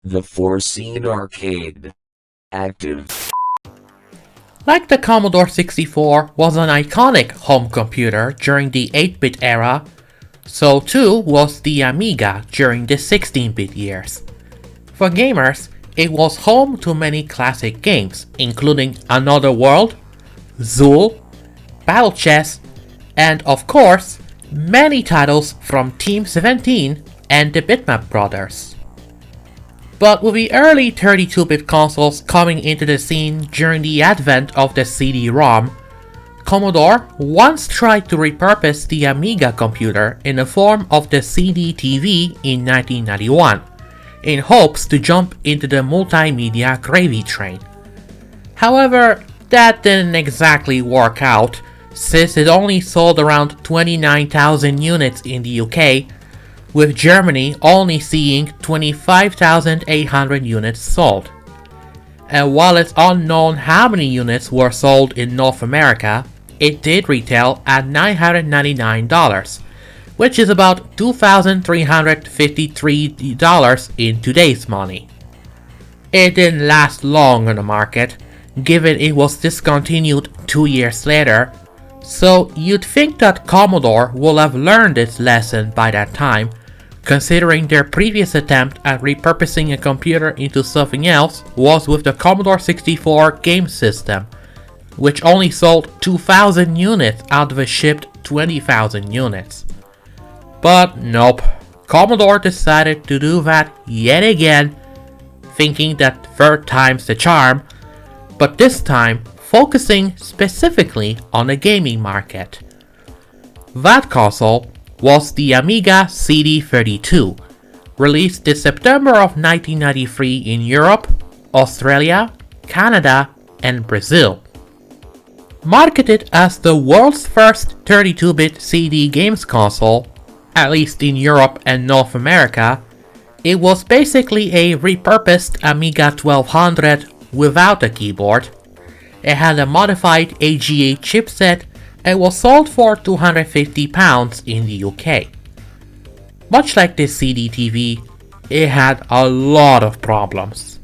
The Foreseen arcade. Active. Like the Commodore 64 was an iconic home computer during the 8-bit era, so too was the Amiga during the 16-bit years. For gamers, it was home to many classic games, including Another World, Zool, Battle Chess, and of course, many titles from Team 17 and the Bitmap brothers. But with the early 32-bit consoles coming into the scene during the advent of the CD-ROM, Commodore once tried to repurpose the Amiga computer in the form of the CD-TV in 1991, in hopes to jump into the multimedia gravy train. However, that didn't exactly work out, since it only sold around 29,000 units in the UK, with Germany only seeing 25,800 units sold. And while it's unknown how many units were sold in North America, it did retail at $999, which is about $2,353 in today's money. It didn't last long on the market, given it was discontinued 2 years later, so you'd think that Commodore will have learned its lesson by that time, considering their previous attempt at repurposing a computer into something else was with the Commodore 64 game system, which only sold 2,000 units out of a shipped 20,000 units. But nope, Commodore decided to do that yet again, thinking that third time's the charm, but this time focusing specifically on the gaming market. That console was the Amiga CD32, released in September of 1993 in Europe, Australia, Canada, and Brazil. Marketed as the world's first 32-bit CD games console, at least in Europe and North America, it was basically a repurposed Amiga 1200 without a keyboard. It had a modified AGA chipset and was sold for £250 in the UK. Much like the CD-TV, it had a lot of problems.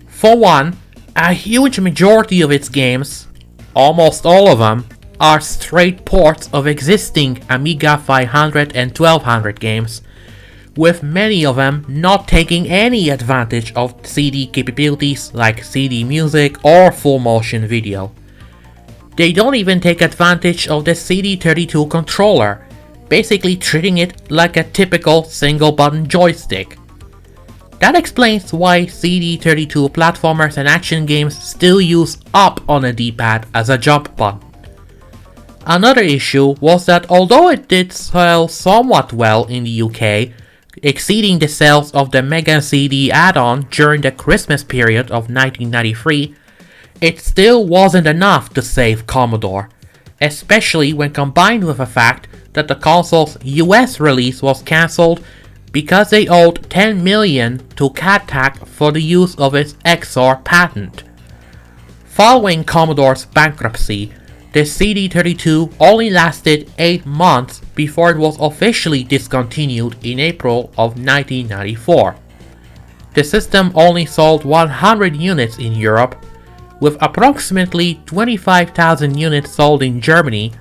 For one, a huge majority of its games, almost all of them, are straight ports of existing Amiga 500 and 1200 games, with many of them not taking any advantage of CD capabilities like CD music or full motion video. They don't even take advantage of the CD32 controller, basically treating it like a typical single button joystick. That explains why CD32 platformers and action games still use up on a D-pad as a jump button. Another issue was that although it did sell somewhat well in the UK, exceeding the sales of the Mega CD add-on during the Christmas period of 1993, it still wasn't enough to save Commodore, especially when combined with the fact that the console's US release was cancelled because they owed $10 million to CATTAC for the use of its XOR patent. Following Commodore's bankruptcy, the CD32 only lasted 8 months before it was officially discontinued in April of 1994. The system only sold 100 units in Europe, with approximately 25,000 units sold in Germany,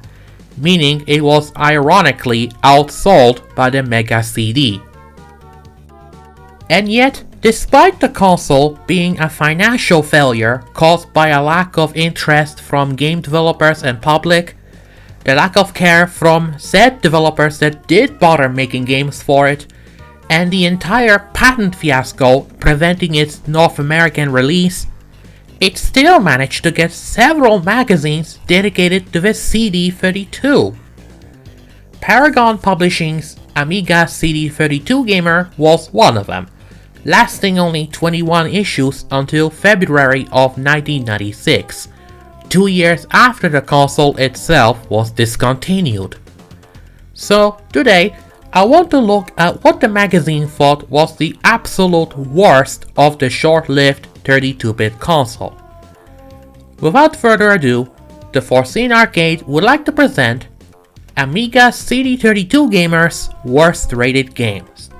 meaning it was ironically outsold by the Mega CD. And yet, despite the console being a financial failure caused by a lack of interest from game developers and public, the lack of care from said developers that did bother making games for it, and the entire patent fiasco preventing its North American release, it still managed to get several magazines dedicated to the CD32. Paragon Publishing's Amiga CD32 Gamer was one of them, lasting only 21 issues until February of 1996, 2 years after the console itself was discontinued. So today, I want to look at what the magazine thought was the absolute worst of the short-lived 32-bit console. Without further ado, the Foreseen Arcade would like to present Amiga CD32 Gamer's Worst Rated Games.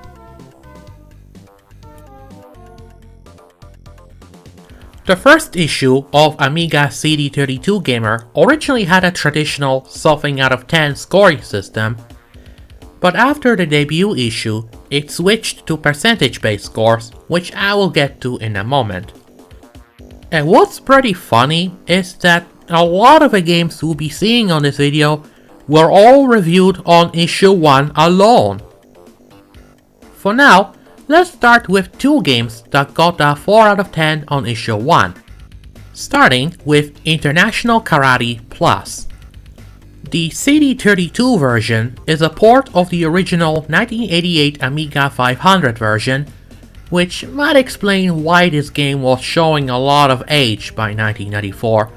The first issue of Amiga CD32 Gamer originally had a traditional something out of 10 scoring system, but after the debut issue, it switched to percentage-based scores, which I will get to in a moment. And what's pretty funny is that a lot of the games we'll be seeing on this video were all reviewed on issue 1 alone. For now, let's start with two games that got a 4 out of 10 on issue 1, starting with International Karate Plus. The CD32 version is a port of the original 1988 Amiga 500 version, which might explain why this game was showing a lot of age by 1994,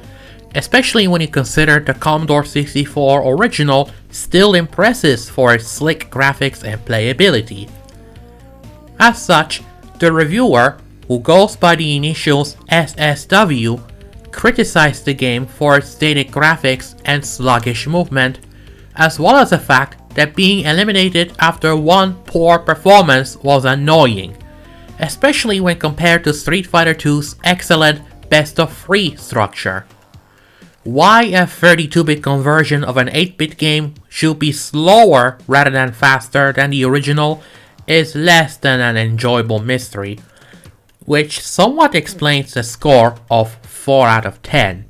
especially when you consider the Commodore 64 original still impresses for its slick graphics and playability. As such, the reviewer, who goes by the initials SSW, criticized the game for its dated graphics and sluggish movement, as well as the fact that being eliminated after one poor performance was annoying, especially when compared to Street Fighter II's excellent best-of-3 structure. Why a 32-bit conversion of an 8-bit game should be slower rather than faster than the original is less than an enjoyable mystery, which somewhat explains the score of 4 out of 10.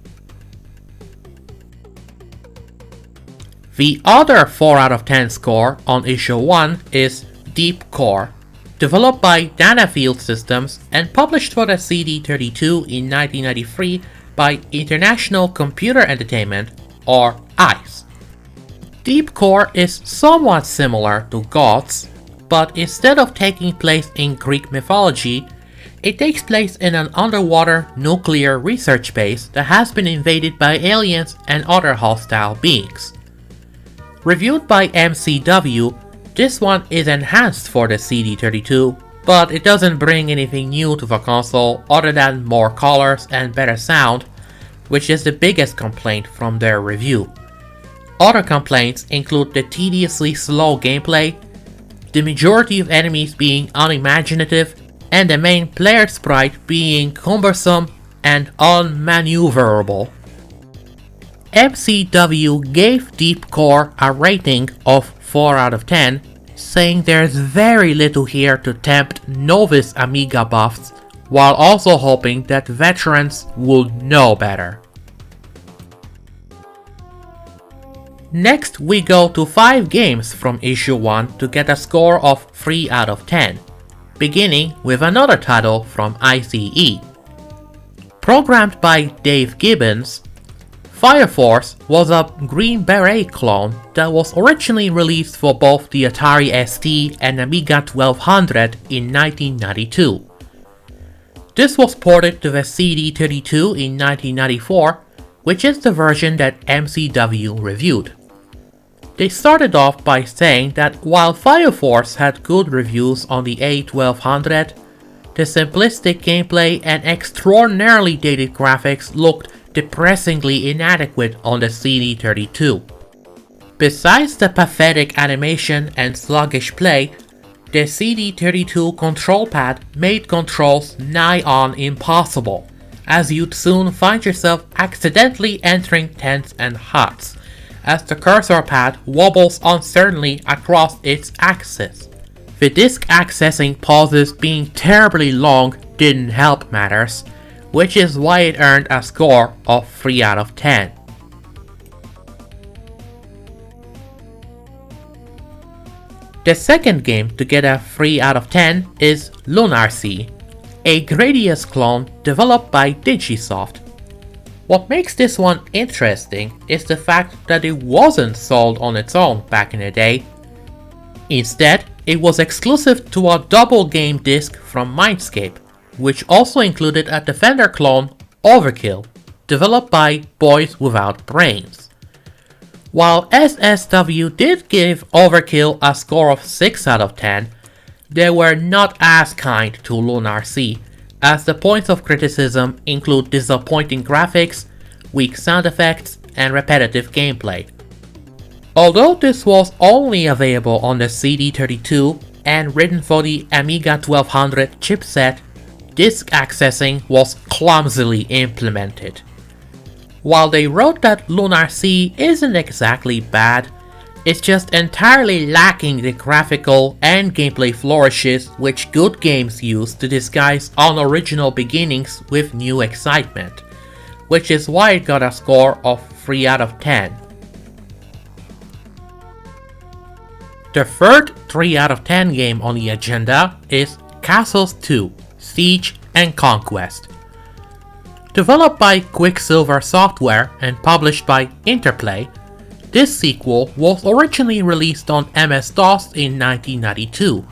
The other 4 out of 10 score on issue 1 is Deep Core, developed by Danafield Systems and published for the CD32 in 1993 by International Computer Entertainment, or ICE. Deep Core is somewhat similar to Gods, but instead of taking place in Greek mythology, it takes place in an underwater nuclear research base that has been invaded by aliens and other hostile beings. Reviewed by MCW, this one is enhanced for the CD32, but it doesn't bring anything new to the console other than more colors and better sound, which is the biggest complaint from their review. Other complaints include the tediously slow gameplay, the majority of enemies being unimaginative, and the main player sprite being cumbersome and unmaneuverable. MCW gave Deep Core a rating of 4 out of 10, saying there's very little here to tempt novice Amiga buffs, while also hoping that veterans would know better. Next we go to 5 games from issue 1 to get a score of 3 out of 10, beginning with another title from ICE. Programmed by Dave Gibbons, Fire Force was a Green Beret clone that was originally released for both the Atari ST and Amiga 1200 in 1992. This was ported to the CD32 in 1994, which is the version that MCW reviewed. They started off by saying that while Fire Force had good reviews on the A1200, the simplistic gameplay and extraordinarily dated graphics looked depressingly inadequate on the CD32. Besides the pathetic animation and sluggish play, the CD32 control pad made controls nigh on impossible, as you'd soon find yourself accidentally entering tents and huts, as the cursor pad wobbles uncertainly across its axis. The disk accessing pauses being terribly long didn't help matters, which is why it earned a score of 3 out of 10. The second game to get a 3 out of 10 is Lunar-C, a Gradius clone developed by Digisoft. What makes this one interesting is the fact that it wasn't sold on its own back in the day. Instead, it was exclusive to a double game disc from Mindscape, which also included a Defender clone, Overkill, developed by Boys Without Brains. While SSW did give Overkill a score of 6 out of 10, they were not as kind to Lunar-C, as the points of criticism include disappointing graphics, weak sound effects, and repetitive gameplay. Although this was only available on the CD32 and written for the Amiga 1200 chipset, disk accessing was clumsily implemented. While they wrote that Lunar-C isn't exactly bad, it's just entirely lacking the graphical and gameplay flourishes which good games use to disguise unoriginal beginnings with new excitement, which is why it got a score of 3 out of 10. The third 3 out of 10 game on the agenda is Castles 2, Siege and Conquest. Developed by Quicksilver Software and published by Interplay, this sequel was originally released on MS-DOS in 1992,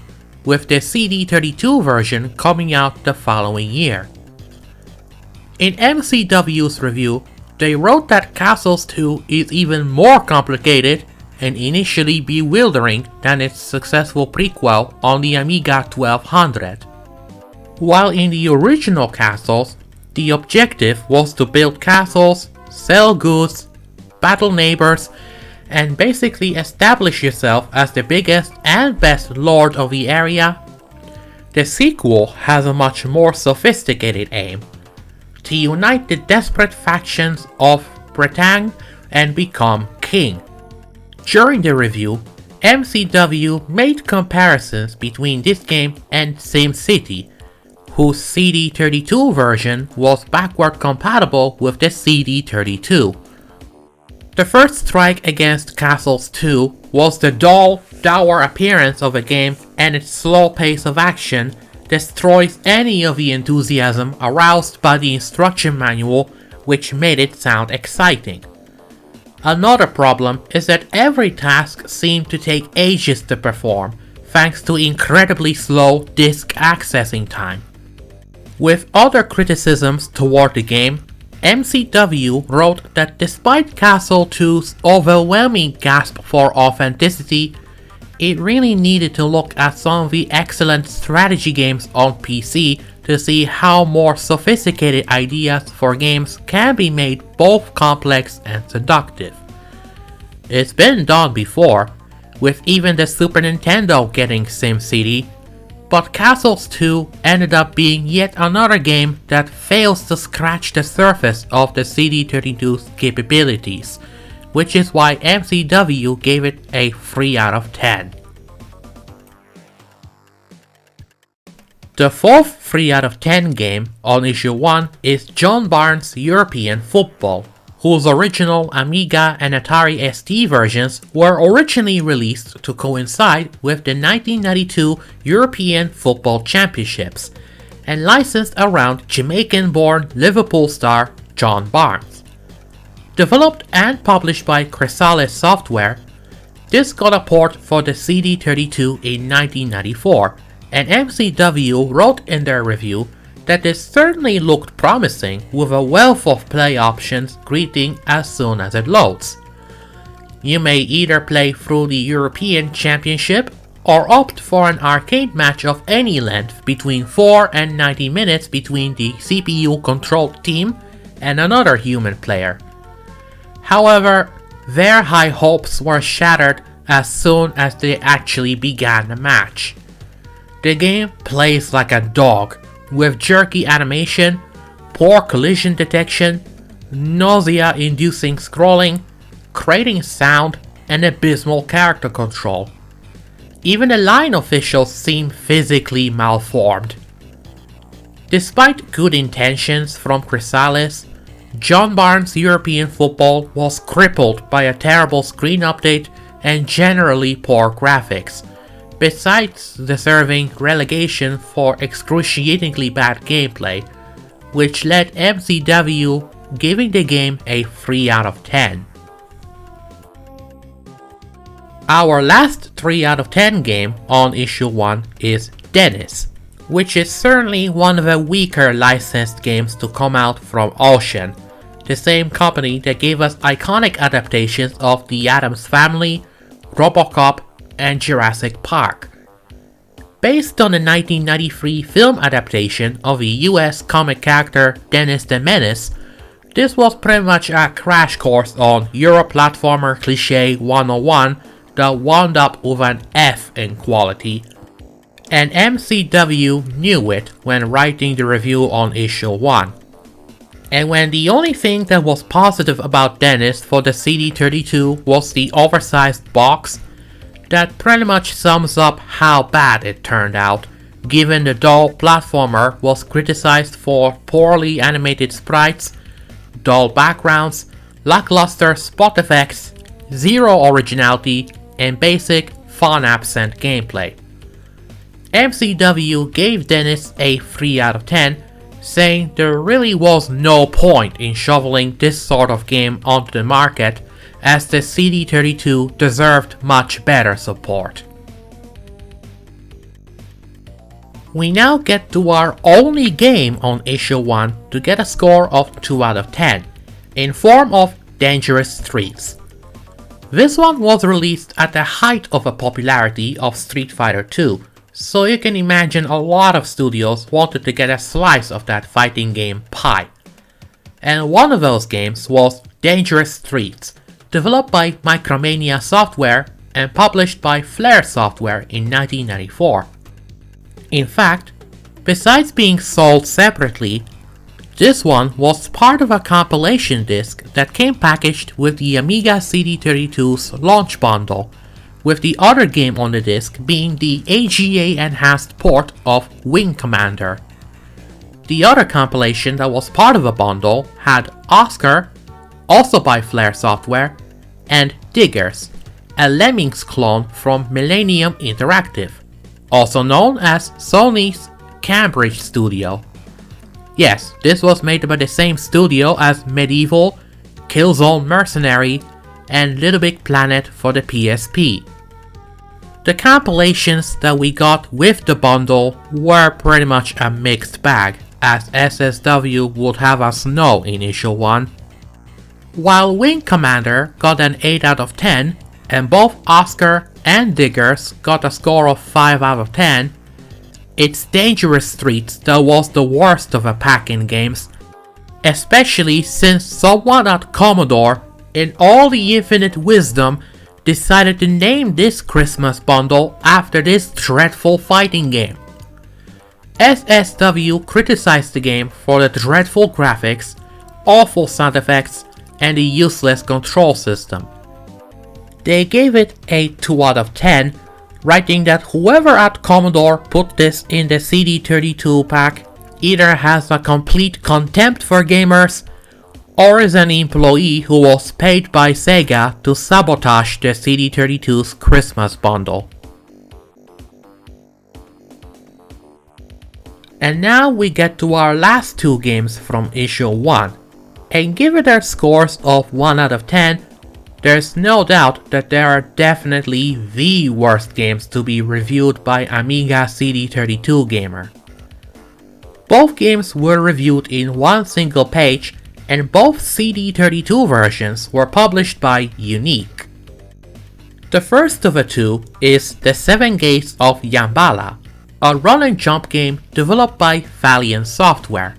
with the CD32 version coming out the following year. In MCW's review, they wrote that Castles 2 is even more complicated and initially bewildering than its successful prequel on the Amiga 1200. While in the original Castles, the objective was to build castles, sell goods, battle neighbors, and basically establish yourself as the biggest and best lord of the area, the sequel has a much more sophisticated aim: to unite the desperate factions of Bretagne and become king. During the review, MCW made comparisons between this game and SimCity, whose CD32 version was backward compatible with the CD32. The first strike against Castles 2 was the dull, dour appearance of the game, and its slow pace of action destroys any of the enthusiasm aroused by the instruction manual, which made it sound exciting. Another problem is that every task seemed to take ages to perform, thanks to incredibly slow disk accessing time. With other criticisms toward the game, MCW wrote that despite Castle 2's overwhelming gasp for authenticity, it really needed to look at some of the excellent strategy games on PC to see how more sophisticated ideas for games can be made both complex and seductive. It's been done before, with even the Super Nintendo getting SimCity, but Castles 2 ended up being yet another game that fails to scratch the surface of the CD32's capabilities, which is why MCW gave it a 3 out of 10. The fourth 3 out of 10 game on issue 1 is John Barnes' European Football, whose original Amiga and Atari ST versions were originally released to coincide with the 1992 European Football Championships, and licensed around Jamaican-born Liverpool star John Barnes. Developed and published by Chrysalis Software, this got a port for the CD32 in 1994, and MCW wrote in their review that this certainly looked promising, with a wealth of play options greeting as soon as it loads. You may either play through the European Championship or opt for an arcade match of any length between 4 and 90 minutes between the CPU-controlled team and another human player. However, their high hopes were shattered as soon as they actually began the match. The game plays like a dog, with jerky animation, poor collision detection, nausea-inducing scrolling, grating sound, and abysmal character control. Even the line officials seem physically malformed. Despite good intentions from Chrysalis, John Barnes' European Football was crippled by a terrible screen update and generally poor graphics, besides deserving relegation for excruciatingly bad gameplay, which led MCW giving the game a 3 out of 10. Our last 3 out of 10 game on issue 1 is Dennis, which is certainly one of the weaker licensed games to come out from Ocean, the same company that gave us iconic adaptations of The Addams Family, RoboCop, and Jurassic Park. Based on the 1993 film adaptation of the US comic character Dennis the Menace, this was pretty much a crash course on Euro platformer cliché 101 that wound up with an F in quality. and MCW knew it when writing the review on issue 1. And when the only thing that was positive about Dennis for the CD32 was the oversized box, that pretty much sums up how bad it turned out, given the dull platformer was criticized for poorly animated sprites, dull backgrounds, lackluster spot effects, zero originality, and basic, fun-absent gameplay. MCW gave Dennis a 3 out of 10, saying there really was no point in shoveling this sort of game onto the market, as the CD32 deserved much better support. We now get to our only game on issue 1 to get a score of 2 out of 10, in form of Dangerous Streets. This one was released at the height of the popularity of Street Fighter 2, so you can imagine a lot of studios wanted to get a slice of that fighting game pie. And one of those games was Dangerous Streets, developed by Micromania Software and published by Flare Software in 1994. In fact, besides being sold separately, this one was part of a compilation disc that came packaged with the Amiga CD32's launch bundle, with the other game on the disc being the AGA enhanced port of Wing Commander. The other compilation that was part of the bundle had Oscar, also by Flare Software, and Diggers, a Lemmings clone from Millennium Interactive, also known as Sony's Cambridge studio. Yes, this was made by the same studio as Medieval, Killzone Mercenary, and Little Big Planet for the PSP. The compilations that we got with the bundle were pretty much a mixed bag, as SSW would have us know in issue 1. While Wing Commander got an 8 out of 10, and both Oscar and Diggers got a score of 5 out of 10, it's Dangerous Streets that was the worst of the pack-in games, especially since someone at Commodore, in all the infinite wisdom, decided to name this Christmas bundle after this dreadful fighting game. SSW criticized the game for the dreadful graphics, awful sound effects, and the useless control system. They gave it a 2 out of 10, writing that whoever at Commodore put this in the CD32 pack either has a complete contempt for gamers, or is an employee who was paid by Sega to sabotage the CD32's Christmas bundle. And now we get to our last two games from issue 1, and given their scores of 1 out of 10, there's no doubt that they are definitely the worst games to be reviewed by Amiga CD32 Gamer. Both games were reviewed in one single page, and both CD32 versions were published by Unique. The first of the two is The Seven Gates of Jambala, a run and jump game developed by Valiant Software.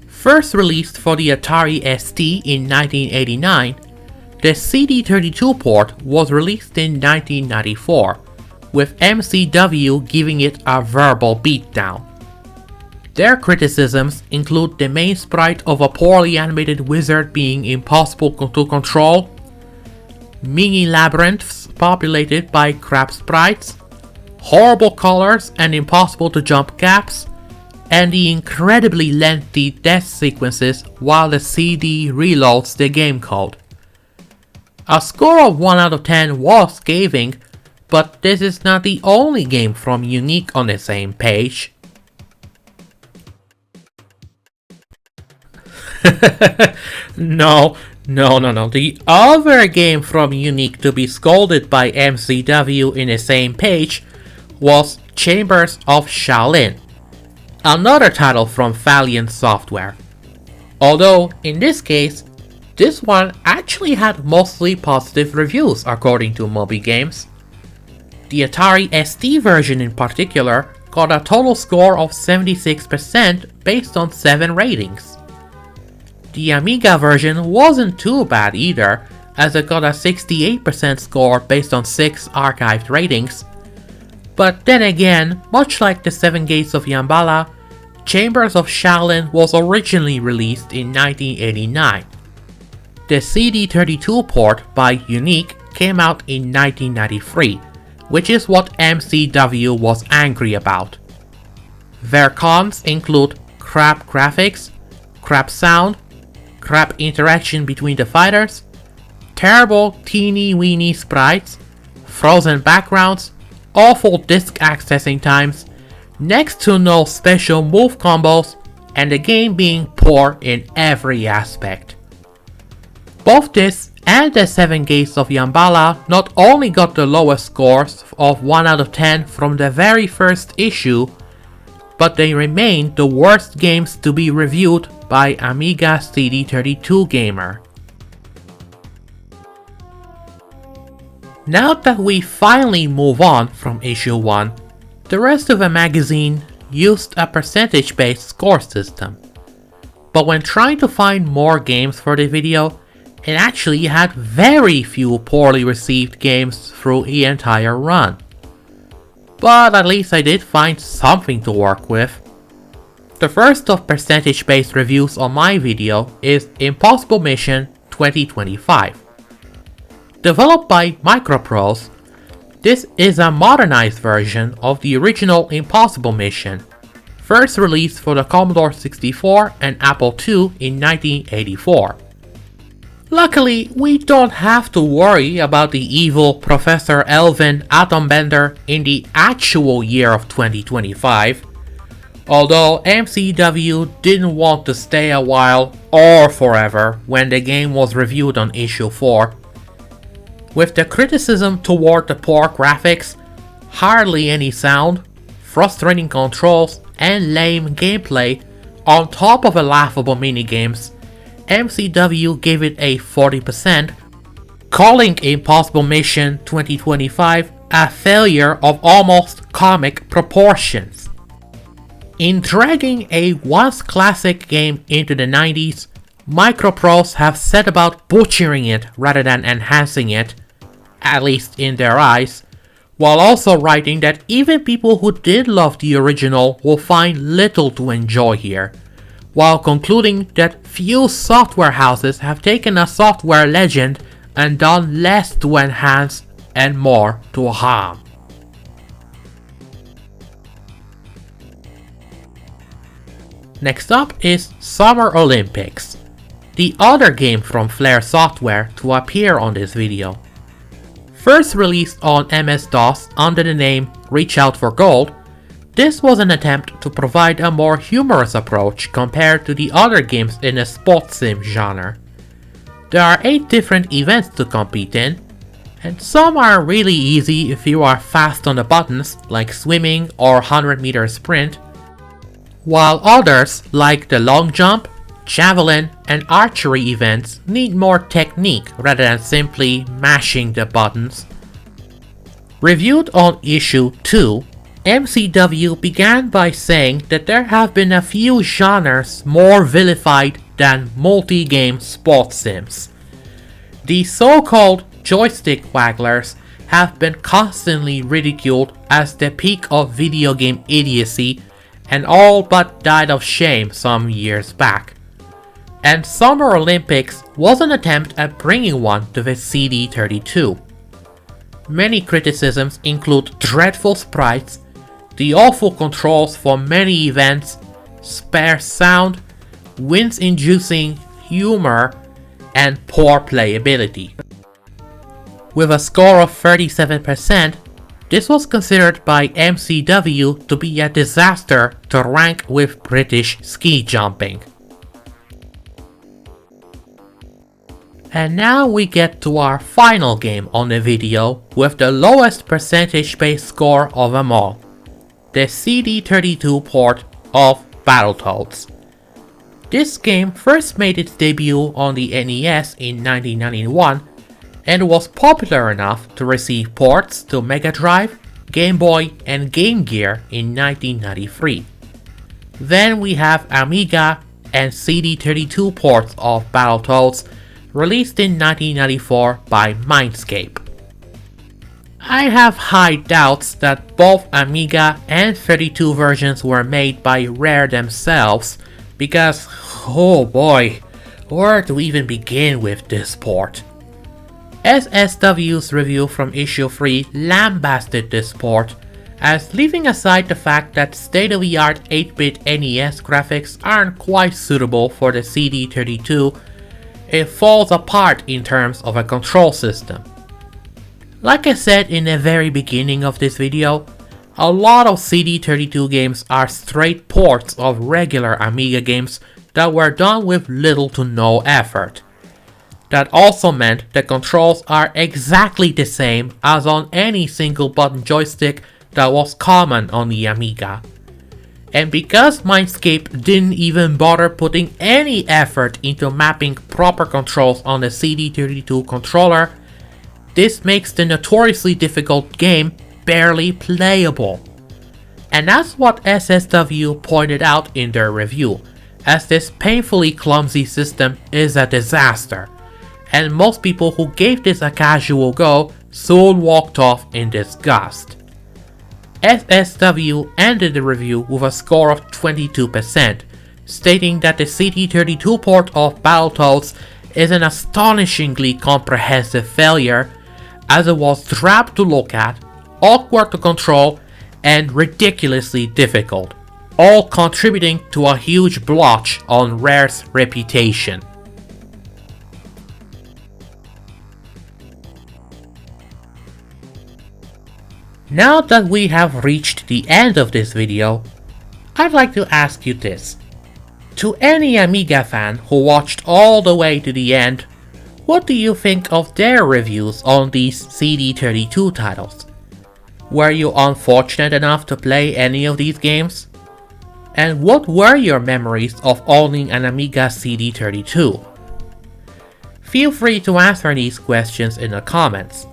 First released for the Atari ST in 1989, the CD32 port was released in 1994, with MCW giving it a verbal beatdown. Their criticisms include the main sprite of a poorly animated wizard being impossible to control, mini labyrinths populated by crap sprites, horrible colors and impossible to jump gaps, and the incredibly lengthy death sequences while the CD reloads the game code. A score of 1 out of 10 was scathing, but this is not the only game from Unique on the same page. No. The other game from Unique to be scolded by MCW in the same page was Chambers of Shaolin, another title from Valiant Software. Although, in this case, this one actually had mostly positive reviews according to Moby Games. The Atari ST version in particular got a total score of 76% based on 7 ratings. The Amiga version wasn't too bad either, as it got a 68% score based on 6 archived ratings, But then again, much like the Seven Gates of Jambala, Chambers of Shaolin was originally released in 1989. The CD32 port by Unique came out in 1993, which is what MCW was angry about. Their cons include crap graphics, crap sound, crap interaction between the fighters, terrible teeny-weeny sprites, frozen backgrounds, awful disk accessing times, next to no special move combos, and the game being poor in every aspect. Both this and the 7 Gates of Jambala not only got the lowest scores of 1 out of 10 from the very first issue, but they remained the worst games to be reviewed by Amiga CD32 Gamer. Now that we finally move on from issue 1, the rest of the magazine used a percentage-based score system. But when trying to find more games for the video, it actually had very few poorly received games through the entire run. But at least I did find something to work with. The first of percentage-based reviews on my video is Impossible Mission 2025. Developed by Microprose, this is a modernized version of the original Impossible Mission, first released for the Commodore 64 and Apple II in 1984. Luckily, we don't have to worry about the evil Professor Elvin Atombender in the actual year of 2025, although MCW didn't want to stay a while or forever when the game was reviewed on issue 4. With the criticism toward the poor graphics, hardly any sound, frustrating controls, and lame gameplay, on top of the laughable minigames, MCW gave it a 40%, calling Impossible Mission 2025 a failure of almost comic proportions. In dragging a once classic game into the 90s, Microprose have set about butchering it rather than enhancing it, at least in their eyes, while also writing that even people who did love the original will find little to enjoy here, while concluding that few software houses have taken a software legend and done less to enhance and more to harm. Next up is Summer Olympix, the other game from Flare Software to appear on this video. First released on MS-DOS under the name Reach Out for Gold, this was an attempt to provide a more humorous approach compared to the other games in the sports sim genre. There are 8 different events to compete in, and some are really easy if you are fast on the buttons like swimming or 100-meter sprint, while others like the long jump, javelin, and archery events need more technique rather than simply mashing the buttons. Reviewed on issue 2, MCW began by saying that there have been a few genres more vilified than multi-game sports sims. The so-called joystick wagglers have been constantly ridiculed as the peak of video game idiocy and all but died of shame some years back. And Summer Olympix was an attempt at bringing one to the CD32. Many criticisms include dreadful sprites, the awful controls for many events, sparse sound, wince-inducing humor, and poor playability. With a score of 37%, this was considered by MCW to be a disaster to rank with British ski jumping. And now we get to our final game on the video with the lowest percentage-based score of them all, the CD32 port of Battletoads. This game first made its debut on the NES in 1991 and was popular enough to receive ports to Mega Drive, Game Boy, and Game Gear in 1993. Then we have Amiga and CD32 ports of Battletoads released in 1994 by Mindscape. I have high doubts that both Amiga and 32 versions were made by Rare themselves, because, oh boy, where to even begin with this port? SSW's review from issue 3 lambasted this port, as leaving aside the fact that state-of-the-art 8-bit NES graphics aren't quite suitable for the CD32, it falls apart in terms of a control system. Like I said in the very beginning of this video, a lot of CD32 games are straight ports of regular Amiga games that were done with little to no effort. That also meant the controls are exactly the same as on any single button joystick that was common on the Amiga. And because Mindscape didn't even bother putting any effort into mapping proper controls on the CD32 controller, this makes the notoriously difficult game barely playable. And that's what SSW pointed out in their review, as this painfully clumsy system is a disaster, and most people who gave this a casual go soon walked off in disgust. SSW ended the review with a score of 22%, stating that the CD32 port of Battletoads is an astonishingly comprehensive failure, as it was drab to look at, awkward to control, and ridiculously difficult, all contributing to a huge blotch on Rare's reputation. Now that we have reached the end of this video, I'd like to ask you this. To any Amiga fan who watched all the way to the end, what do you think of their reviews on these CD32 titles? Were you unfortunate enough to play any of these games? And what were your memories of owning an Amiga CD32? Feel free to answer these questions in the comments.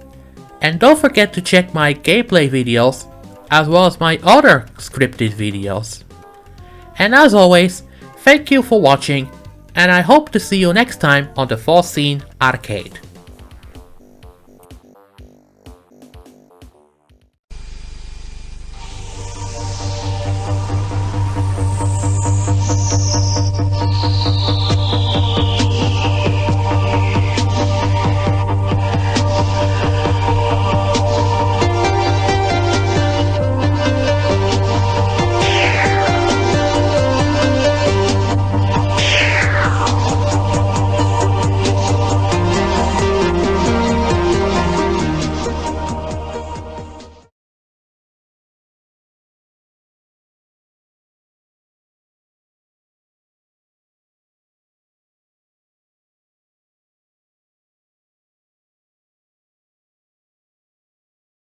And don't forget to check my gameplay videos, as well as my other scripted videos. And as always, thank you for watching, and I hope to see you next time on the Foreseen Arcade.